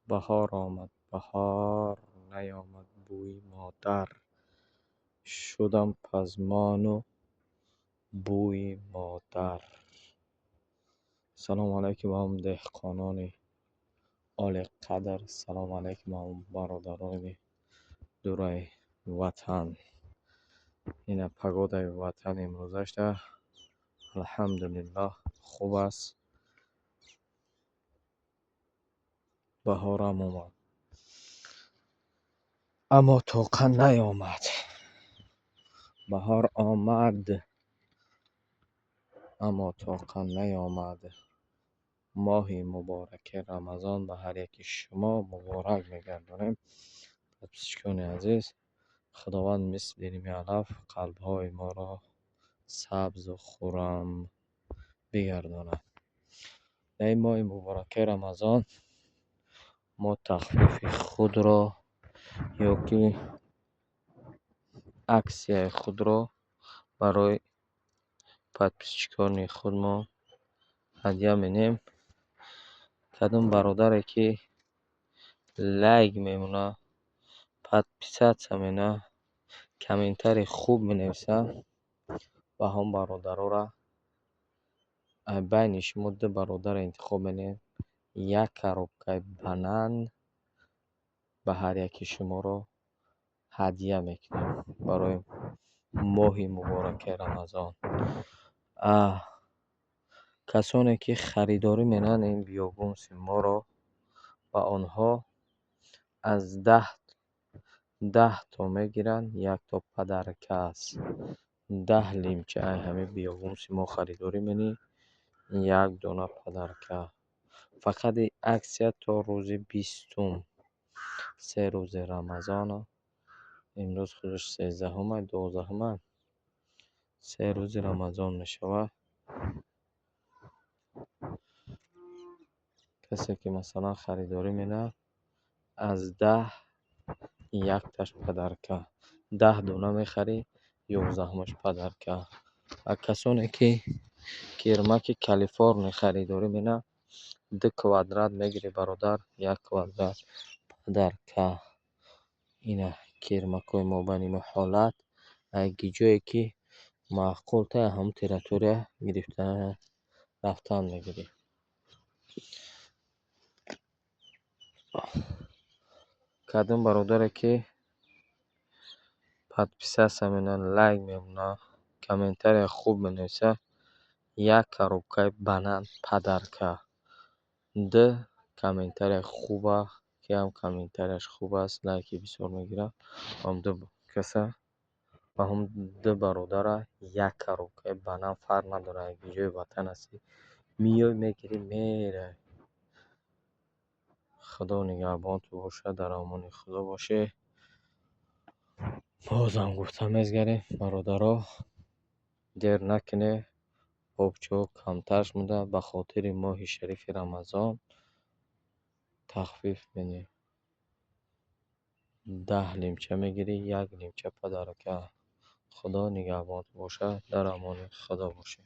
بهار آمد بهار نیامد بوی مادر. شدم پزمان و بوی مادر. سلام علیکم هم دهقانان عالی قدر. سلام علیکم هم برادران دورای وطن. این پگودای وطن امروزش ده الحمدلله خوب است. بهار هم اومد اما توقع نیامد. بهار آمد اما توقع نیامد. ماه مبارک رمضان به هر یک شما مبارک میگردانیم. پسچکان عزیز، خداوند مثل این علف قلب های ما را سبز و خرم بگرداند. در این ماه مبارک رمضان ما تخفیف خود را یا که اکسیه خود را برای پسچکان خود ما هدیه می‌نیم. کدام برادره که لایک میمونه پد پیسات سمینه کامنتاری خوب می‌نویسه و هم برادرها را بین شما دو برادر انتخاب می‌نیم. یک коробка банан به هر یکی شما را هدیه میکنیم برای ماه مبارک رمضان. کسانی که خریداری می‌نن این بیابونس ما را و آنها از 10 تا میگیرن. یک تا پدرکه است. 10 لیمچه همه بیابونس ما خریداری می‌نی. یک دانه پدرکه. فقط اکسیت تا روز 20 3 روز رمضان. امروز خودش 13 12 3 روز رمضان میشود. کسی که مثلا خریداری می‌نه از 10 یک تاش پدرکه 10 دونه میخری 11 پدرکه. و کسانی که کرمک کالیفرنیا خریداری می‌نه 2 کوادرات میگیری برادر. 1 کوادرات پدرکه. این کرمکای ما بنیم حالت اگه جایی که معقول تا هم تریتوریا گرفتن رفتن میگیری. کدام برادره که подписаться می‌کنه لایک می‌کنه کامنتاری خوب می‌نویسه 1 коробка банан پدرکه. 2 کامنتاری خوبه که هم کامنتاریش خوب است لایک بسیار میگیره. هم 2 کسا و هم 2 برادر 1 коробка банан فرق نداره. اگه جای وطن هستی میای میگیری میره. خدا نگهبان تو باشه. در امان خدا باشه. بازم گفتم میزگریم برادرها دیر نکنه. آبچو کمترش مونده به خاطر ماه شریف رمضان تخفیف می‌نیم. 10 لیمچه میگیری 1 لیمچه پدرکه. خدا نگهبان باشه. در امان خدا باشه.